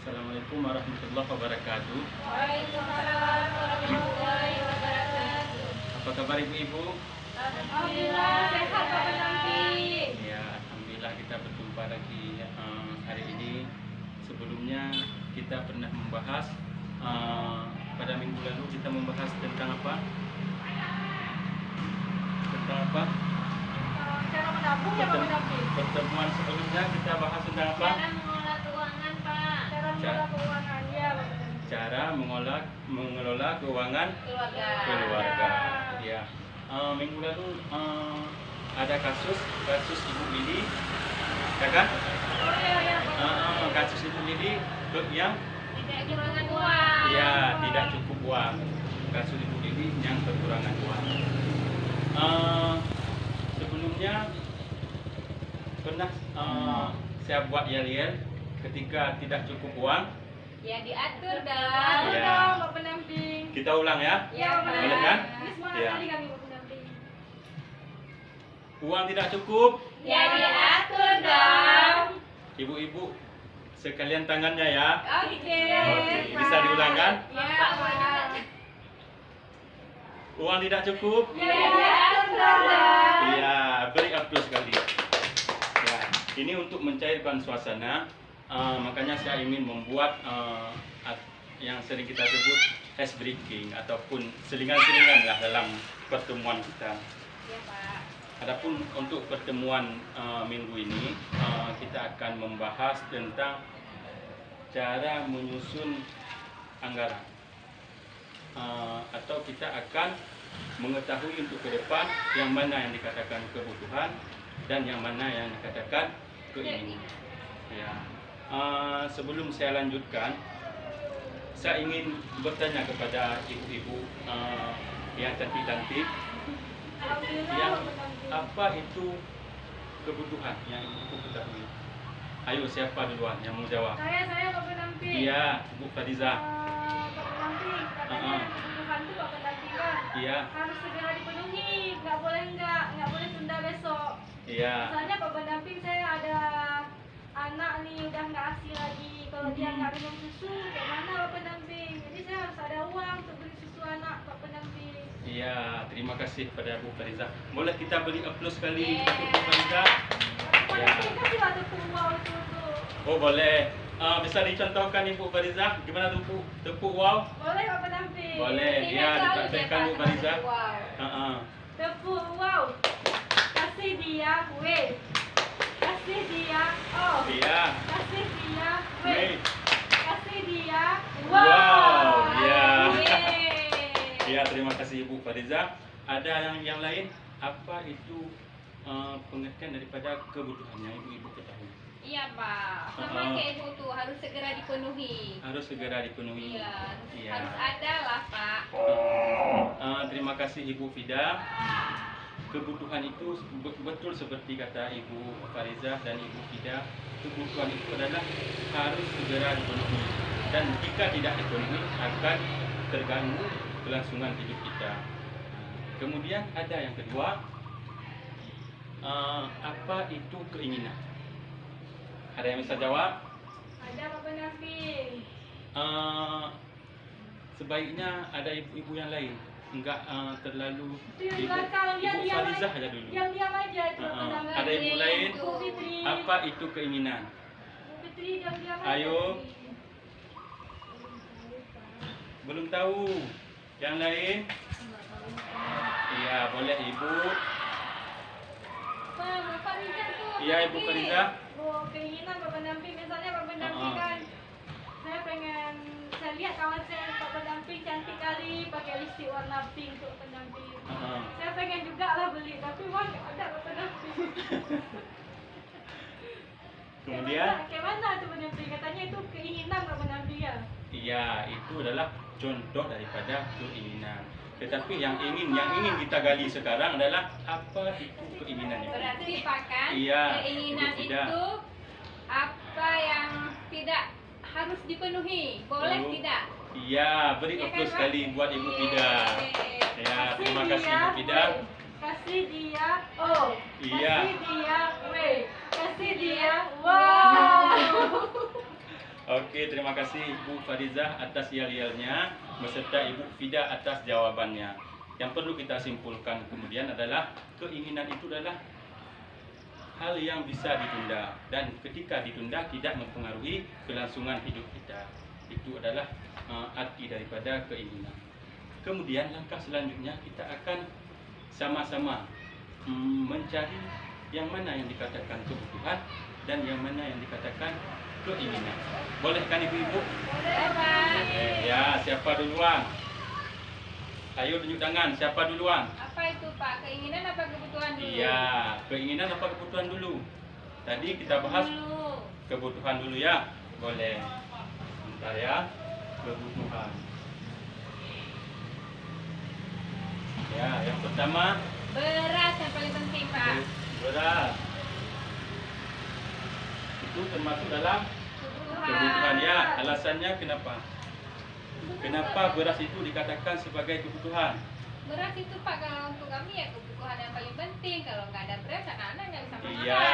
Assalamualaikum warahmatullahi wabarakatuh. Waalaikumsalam warahmatullahi wabarakatuh. Apa kabar ibu-ibu? Alhamdulillah sehat Pak Pendamping. Ya, alhamdulillah kita berjumpa lagi hari ini. Sebelumnya kita pernah membahas pada minggu lalu kita membahas tentang apa? Tentang apa? Cara menabung ya Pak Pendamping. Pertemuan sebelumnya kita bahas tentang apa? Cara mengelola keuangan Pak. Cara mengelola keuangan ya Pak Pendamping. Cara mengelola keuangan keluarga. Ya. Minggu lalu ada kasus Ibu Lili, ya kan? Oh iya Pak. Kasus Ibu Lili yang Tidak kekurangan uang. ya tidak cukup uang. Kasus Ibu Lili yang kekurangan uang. Sebelumnya pernah saya buat yel-yel ketika tidak cukup uang. Ya diatur dong. Ya. Pak Pendamping. Kita ulang ya. Ya Pak. Boleh kan? Ini semangat Ya. kali kami Pak Pendamping. Uang tidak cukup. Ya diatur dong. Ibu-ibu sekalian tangannya ya. Oke. Oke, bisa diulangkan? Ya Pak. Uang tidak cukup. Ya diatur dong. Iya, beri aplaus sekali. Ya, ini untuk mencairkan suasana. Makanya saya ingin membuat yang sering kita sebut ice breaking ataupun selingan-selingan lah dalam pertemuan kita. Ya Pak. Adapun untuk pertemuan minggu ini kita akan membahas tentang cara menyusun anggaran. Atau kita akan mengetahui untuk ke depan yang mana yang dikatakan kebutuhan dan yang mana yang dikatakan keinginan. Ya. Sebelum saya lanjutkan, saya ingin bertanya kepada ibu-ibu yang cantik-cantik, yang apa itu kebutuhan yang ibu ketahui? Ayo, siapa duluan yang mau jawab? Saya Pak Pendamping. Iya, Bu Fariza. Pak Pendamping, katanya kebutuhan itu Pak Pendamping kan Iya, harus segera dipenuhi, nggak boleh tunda besok. iya. Misalnya Pak Pendamping, saya ada anak nih udah nggak ASI lagi, kalau dia nggak minum susu, kayak mana Pak Pendamping? Jadi saya harus ada uang untuk beli susu anak Pak Pendamping. Iya, terima kasih pada Bu Fariza. Boleh kita beri aplaus sekali Yeah. untuk Bu Fariza? Pak Pendamping kasih lah tepuk wow itu. Oh, boleh. Bisa dicontohkan Ibu Fariza? Gimana tepuk wow? Boleh Pak Pendamping. Boleh. Iya, dipraktekkan Bu Fariza. Wow. Tepuk wow. Kasih dia W. Kasih dia O. Iya. Kasih dia W. Wait. Kasih dia Wow. Iya. Yeay. Iya, terima kasih Ibu Fariza. Ada yang lain? Apa itu pengertian daripada kebutuhan yang ibu-ibu ketahui? Iya Pak, sama kayak ibu tuh harus segera dipenuhi. Harus segera dipenuhi. Iya, Iya. harus ada lah Pak. Terima kasih Ibu Fida. Kebutuhan itu betul seperti kata Ibu Fariza dan Ibu Fida. Kebutuhan itu adalah harus segera dipenuhi. Dan jika tidak dipenuhi akan terganggu kelangsungan hidup kita. Kemudian ada yang kedua, apa itu keinginan? Ada yang bisa jawab? Ada Pak Pendamping. Sebaiknya ada ibu-ibu yang lain, enggak terlalu Itu yang ibu belakang, diam Fariza aja. aja dulu. Diam aja itu Pak Pendamping. Ada ibu lain? Bu Fitri. Apa itu keinginan? Bu Fitri diam aja. Ayo. Belum tahu. Yang lain? Iya, boleh Ibu. Pak Rizal tuh. Iya, Ibu Fariza. Keinginan Pak Pendamping, misalnya Pak Pendamping kan, saya lihat kawan saya Pak Pendamping cantik kali pakai lipstick warna pink untuk pendamping. Saya pengen juga lah beli, tapi uang nggak ada Pak Pendamping. Kemudian? Kayak mana tuh pendamping? Katanya itu keinginan Pak Pendamping ya. Iya, itu adalah contoh daripada keinginan. Tetapi yang ingin kita gali sekarang adalah apa itu keinginan itu? Berarti Pak kan, Iya, keinginan Ibu Fida. itu apa yang tidak harus dipenuhi, boleh Oh. tidak? Iya, beri Ya kan, aplaus Pak? sekali buat Ibu Fida. Yeay. Ya, terima kasih Ibu Fida. Kasih dia O. Iya. Kasih dia W. Kasih dia wow. Oke, terima kasih Ibu Farizah atas yel-yelnya beserta Ibu Fida atas jawabannya. Yang perlu kita simpulkan kemudian adalah keinginan itu adalah hal yang bisa ditunda, dan ketika ditunda tidak mempengaruhi kelangsungan hidup kita. Itu adalah arti daripada keinginan. Kemudian langkah selanjutnya kita akan sama-sama mencari yang mana yang dikatakan kebutuhan dan yang mana yang dikatakan keinginan. Boleh kan ibu-ibu? Boleh, Pak. Ya, siapa duluan? Ayo tunjuk tangan, siapa duluan? Apa itu, Pak? Keinginan apa kebutuhan dulu? Iya, keinginan apa kebutuhan dulu? Tadi kita bahas Dulu. kebutuhan dulu ya. Boleh. Bentar ya. Kebutuhan. Ya, yang pertama Beras yang paling penting, Pak. beras. Itu termasuk dalam kebutuhan ya. Alasannya kenapa? Kenapa beras itu dikatakan sebagai kebutuhan? Beras itu, Pak, kalau untuk kami ya kebutuhan yang paling penting. Kalau nggak ada beras, anak-anak nggak bisa makan. Iya,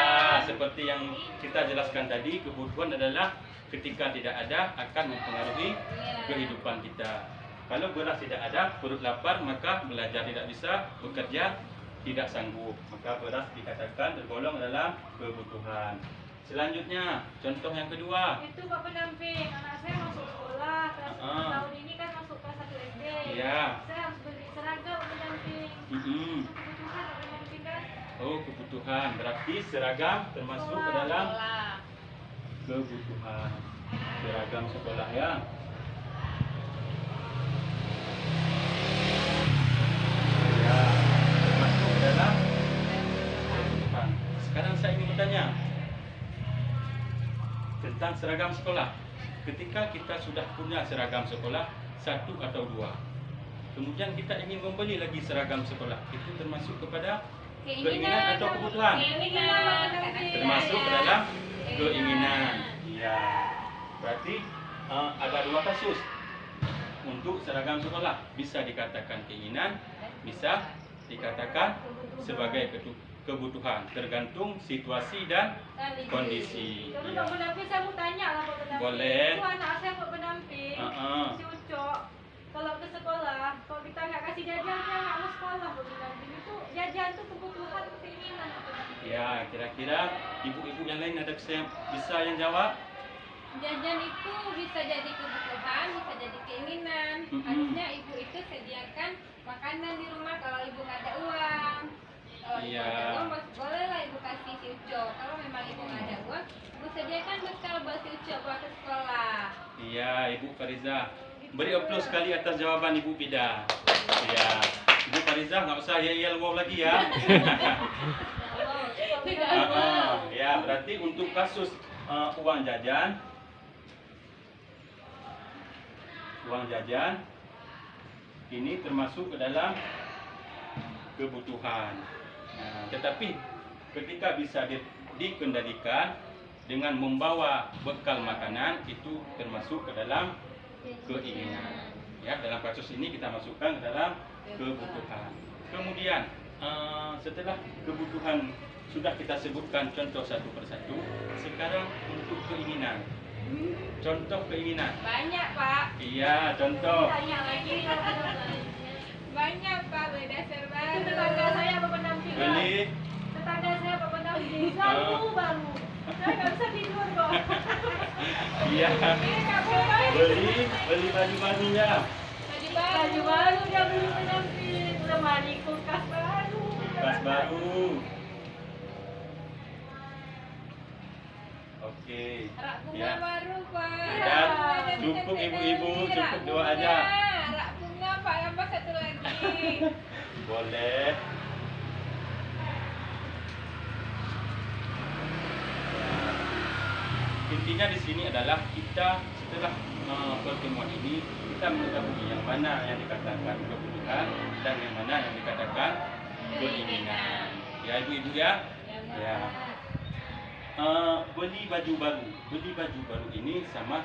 seperti yang kita jelaskan tadi, kebutuhan adalah ketika tidak ada akan mempengaruhi Iya. kehidupan kita. Kalau beras tidak ada, perut lapar, maka belajar tidak bisa, bekerja tidak sanggup. Maka beras dikatakan tergolong dalam kebutuhan. Selanjutnya, contoh yang kedua. Itu Pak Pendamping, anak saya masuk sekolah kelas tahun ini kan masuk kelas 1 SD. Iya. Saya harus beli seragam Pak Pendamping. Mm-mm. Kebutuhan Pak Pendamping kan. Oh, kebutuhan. Berarti seragam termasuk ke dalam Sekolah. kebutuhan. Seragam sekolah ya. Ya, termasuk ke dalam kebutuhan. Sekarang saya ingin bertanya tentang seragam sekolah. Ketika kita sudah punya seragam sekolah satu atau dua, kemudian kita ingin membeli lagi seragam sekolah, itu termasuk kepada keinginan atau kebutuhan? Keinginan. Termasuk ke dalam keinginan. Ya, berarti ada dua kasus untuk seragam sekolah. Bisa dikatakan keinginan, bisa dikatakan sebagai kebutuhan, tergantung situasi dan kondisi. Tapi Ya. Pak Pendamping saya mau tanya lah Pak Pendamping. Boleh. Itu anak saya Pak Pendamping, si Ucok. Kalau ke sekolah, kalau kita nggak kasih jajan, dia nggak mau sekolah Pak Pendamping. Itu jajan itu kebutuhan atau keinginan Pak Pendamping? Ya, kira-kira ibu-ibu yang lain ada bisa yang jawab? Jajan itu bisa jadi kebutuhan, bisa jadi keinginan. Harusnya ibu itu sediakan makanan di rumah kalau ibu nggak ada uang. Kalau ibu Iya. ada uang, boleh lah ibu kasih si Ucok. Kalau memang ibu nggak ada uang, ibu sediakan bekal buat si Ucok buat ke sekolah. Iya, Ibu Fariza. Beri aplaus sekali atas jawaban Ibu Pida. Iya. Ibu Fariza nggak usah yel-yel wow lagi ya. Ya, berarti untuk kasus uang jajan, ini termasuk ke dalam kebutuhan. Nah, tetapi ketika bisa dikendalikan dengan membawa bekal makanan, itu termasuk ke dalam keinginan. Ya, dalam kasus ini kita masukkan ke dalam kebutuhan. Kemudian setelah kebutuhan sudah kita sebutkan contoh satu persatu, sekarang untuk keinginan. Contoh keinginan. Banyak, Pak. Iya, contoh. Tanya lagi kalau ada lain. Banyak, Pak. Beli dasar Itu baru. tetangga saya Pak Pendamping. Kan? Beli. Tetangga saya Pak Pendamping selalu baru. Saya nggak bisa tidur kok. Iya. Ini nggak boleh. Beli baju baru ya. Baju Baju baru. baru dia beli Pendamping. Lemari kulkas baru. Kulkas baru. Oke. Rak bunga Ya. baru, Pak. Ya, cukup ibu-ibu, Rak cukup doa bunga. aja. Rak bunga, Pak. Tambah satu lagi. Boleh. Intinya di sini adalah kita setelah pertemuan ini kita mengetahui yang mana yang dikatakan kebutuhan dan yang mana yang dikatakan keinginan. Ya ibu-ibu ya. Ya. Beli baju baru ini sama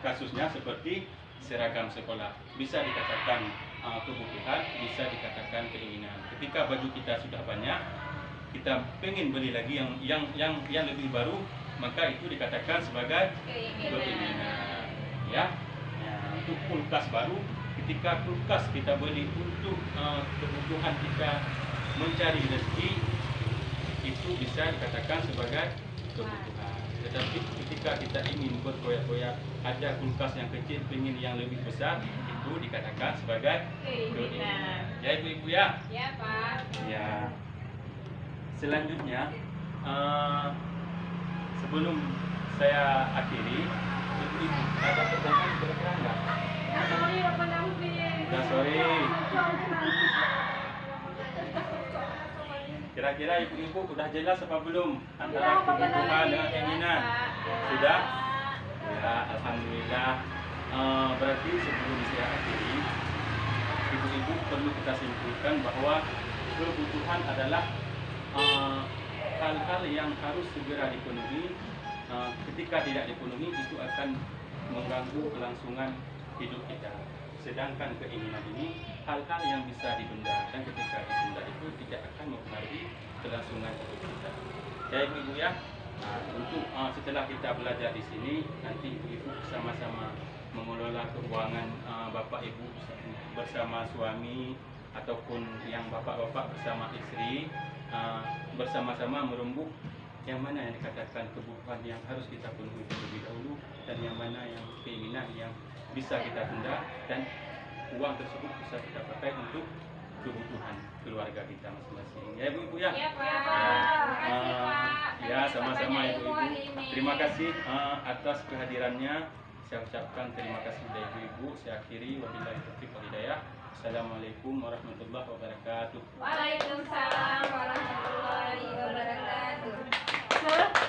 kasusnya seperti seragam sekolah. Bisa dikatakan kebutuhan, bisa dikatakan keinginan. Ketika baju kita sudah banyak, kita pengen beli lagi yang lebih baru, maka itu dikatakan sebagai keinginan. Ya. Untuk kulkas baru, ketika kulkas kita beli untuk kebutuhan kita mencari rezeki, itu bisa dikatakan sebagai kebutuhan. Tetapi ketika kita ingin berkoyak-koyak, ada kulkas yang kecil, ingin yang lebih besar, itu dikatakan sebagai keinginan. Ya ibu-ibu ya. Ya Pak. Ya. Selanjutnya, sebelum saya akhiri, ibu-ibu ada pertanyaan kira-kira enggak? Ya, sorry Bapak pendamping. Udah sore. Kira-kira ibu-ibu udah jelas apa belum antara kebutuhan dengan keinginan? Sudah? Ya, alhamdulillah. Berarti sebelum saya akhiri, ibu-ibu perlu kita simpulkan bahwa kebutuhan adalah hal-hal yang harus segera dipenuhi. Ketika tidak dipenuhi, itu akan mengganggu kelangsungan hidup kita. Sedangkan keinginan ini hal-hal yang bisa ditunda, dan ketika ditunda itu tidak akan mempengaruhi kelangsungan hidup kita. Ya ibu-ibu ya. Untuk setelah kita belajar di sini, nanti ibu-ibu sama-sama mengelola keuangan bapak ibu bersama suami, ataupun yang bapak-bapak bersama istri, bersama-sama merembuk yang mana yang dikatakan kebutuhan yang harus kita penuhi terlebih dahulu, dan yang mana yang keinginan yang bisa kita tunda, dan uang tersebut bisa kita pakai untuk kebutuhan keluarga kita masing-masing. Ya ibu-ibu ya. Ya Pak. Ya, Terima kasih Pak. ya sama-sama Ilmu hari ibu-ibu. ini. Terima kasih atas kehadirannya. Saya ucapkan terima kasih kepada ibu-ibu. Saya akhiri, wabillahi taufiq wal hidayah. Assalamualaikum warahmatullahi wabarakatuh. Waalaikumsalam warahmatullahi wabarakatuh.